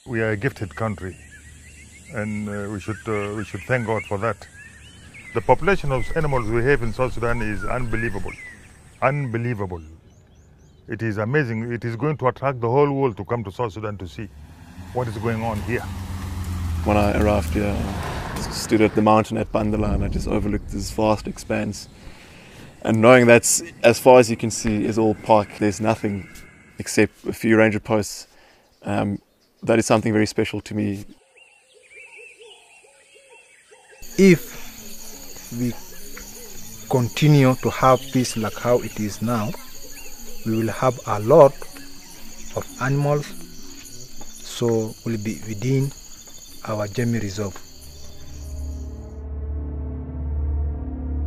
We are a gifted country, and we should thank God for that. The population of animals we have in South Sudan is unbelievable. Unbelievable. It is amazing. It is going to attract the whole world to come to South Sudan to see what is going on here. When I arrived here, I stood at the mountain at Bandala and I just overlooked this vast expanse. And knowing that's as far as you can see is all park, there's nothing except a few ranger posts. That is something very special to me. If we continue to have peace like how it is now, we will have a lot of animals, so will be within our Jemi reserve.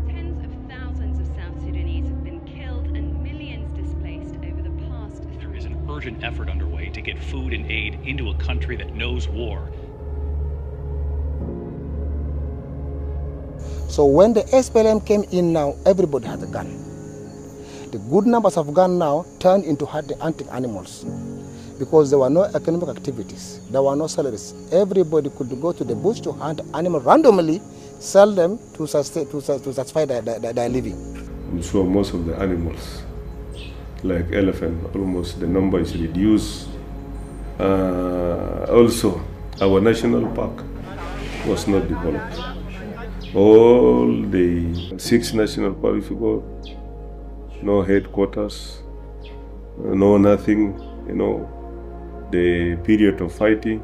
Tens of thousands of South Sudanese have been killed and millions displaced over the past. There is an urgent effort underway to get food and aid into a country that knows war. So when the SPLM came in now, everybody had a gun. The good numbers of guns now turned into hunting animals because there were no economic activities, there were no salaries. Everybody could go to the bush to hunt animals randomly, sell them to satisfy their living. We saw most of the animals, like elephant, almost the number is reduced. Also, our national park was not developed. All the 6 national parks, if you go, no headquarters, no nothing, the period of fighting,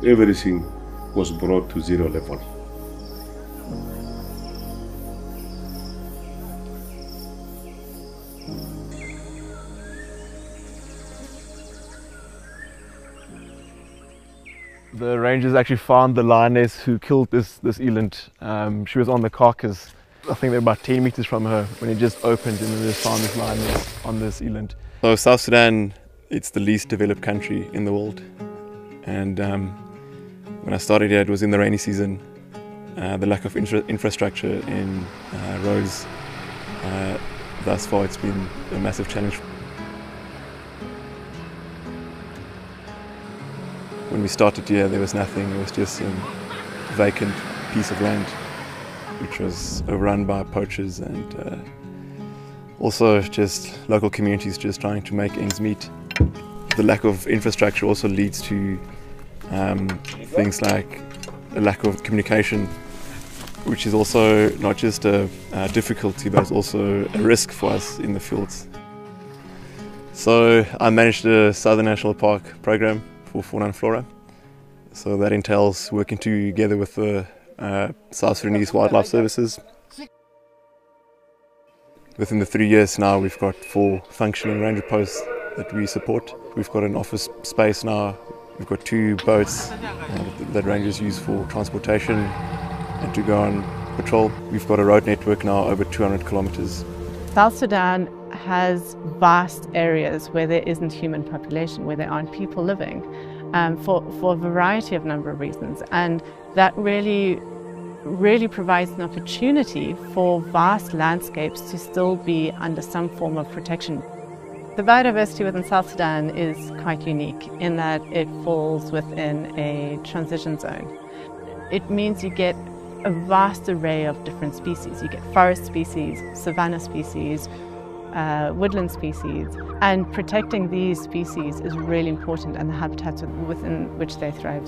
everything was brought to zero level. The rangers actually found the lioness who killed this eland. She was on the carcass. I think they're about 10 meters from her when it just opened, and they just found this lioness on this eland. So South Sudan, it's the least developed country in the world. And when I started here, it was in the rainy season. The lack of infrastructure in roads, thus far it's been a massive challenge. When we started here, there was nothing. It was just a vacant piece of land, which was overrun by poachers and also just local communities just trying to make ends meet. The lack of infrastructure also leads to things like a lack of communication, which is also not just a difficulty, but it's also a risk for us in the fields. So I managed the Southern National Park program for fauna and flora. So that entails working together with the South Sudanese Wildlife Services. Within the 3 years now, we've got 4 functioning ranger posts that we support. We've got an office space now. We've got 2 boats that rangers use for transportation and to go on patrol. We've got a road network now over 200 kilometers. South Sudan has vast areas where there isn't human population, where there aren't people living, for a variety of number of reasons. And that really provides an opportunity for vast landscapes to still be under some form of protection. The biodiversity within South Sudan is quite unique in that it falls within a transition zone. It means you get a vast array of different species. You get forest species, savanna species, woodland species, and protecting these species is really important, and the habitats within which they thrive.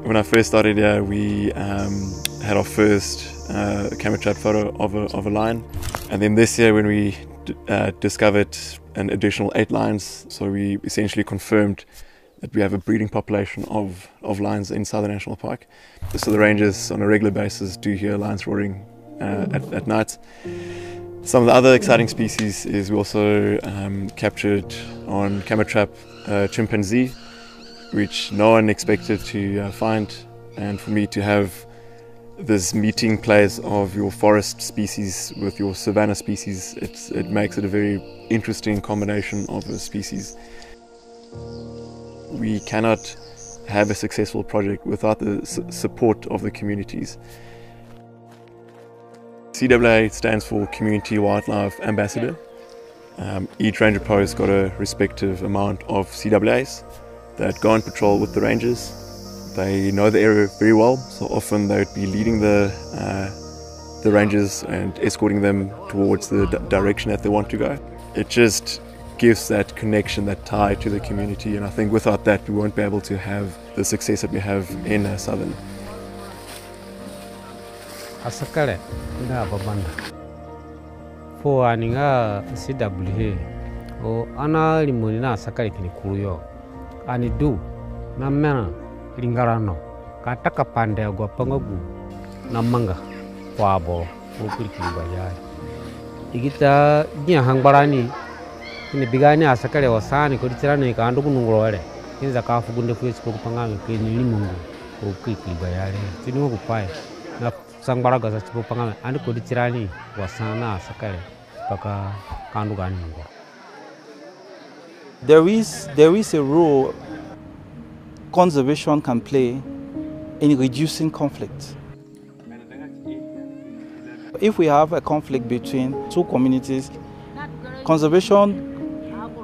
When I first started here, we had our first camera trap photo of a lion, and then this year when we discovered an additional 8 lions, so we essentially confirmed that we have a breeding population of lions in Southern National Park. So the rangers on a regular basis do hear lions roaring at night. Some of the other exciting species is we also captured on camera trap chimpanzee, which no one expected to find, and for me to have this meeting place of your forest species with your savanna species, it makes it a very interesting combination of a species. We cannot have a successful project without the support of the communities. CWA stands for Community Wildlife Ambassador. Each ranger post got a respective amount of CWAs that go on patrol with the rangers. They know the area very well, so often they would be leading the rangers and escorting them towards the direction that they want to go. It just gives that connection, that tie to the community, and I think without that we won't be able to have the success that we have in Southern. Asakale ina babanda fo aninga CWA o ana limoni na asakale kini kuruyo ani du na mena lingarano kataka pande agwa pangagu na manga kwa bo ukiriki bayai igita nya hangbarani ini bigani asakale wasani ko ditirano ikandu kunungurole kinza kafu gunde fuesi ko kupangame kini limungu ukiriki bayale tinu kupai na sangbaraga za chipo pangame andi ko ditirani wasana asakale paka kandu gani mungu. There is a role conservation can play in reducing conflict. If we have a conflict between two communities, conservation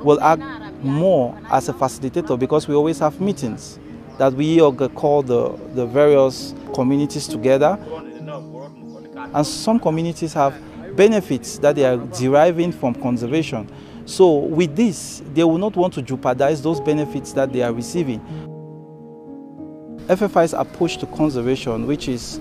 will act more as a facilitator because we always have meetings that we call the various communities together. And some communities have benefits that they are deriving from conservation. So with this, they will not want to jeopardize those benefits that they are receiving. FFI's approach to conservation, which is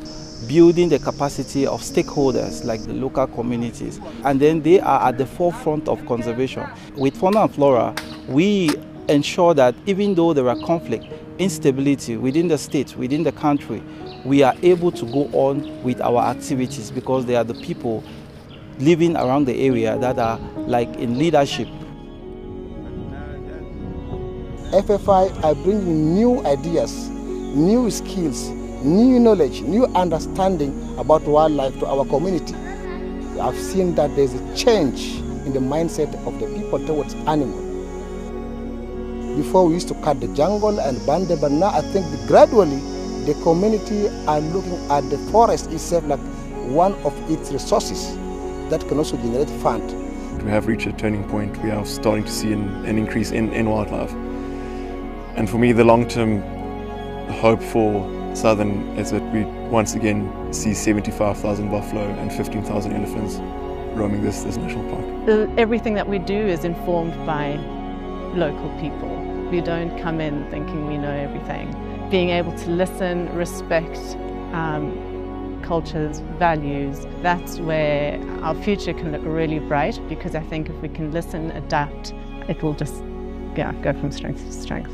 building the capacity of stakeholders like the local communities, and then they are at the forefront of conservation. With fauna and flora, we ensure that even though there are conflict, instability within the state, within the country, we are able to go on with our activities because they are the people living around the area that are like in leadership. FFI are bringing new ideas, new skills, new knowledge, new understanding about wildlife to our community. I've seen that there's a change in the mindset of the people towards animals. Before we used to cut the jungle and burn them, but now I think that gradually the community are looking at the forest itself like one of its resources that can also generate fund. We have reached a turning point. We are starting to see an increase in wildlife. And for me, the long-term hope for Southern is that we once again see 75,000 buffalo and 15,000 elephants roaming this national park. Everything that we do is informed by local people. We don't come in thinking we know everything. Being able to listen, respect cultures, values, that's where our future can look really bright, because I think if we can listen, adapt, it will just go from strength to strength.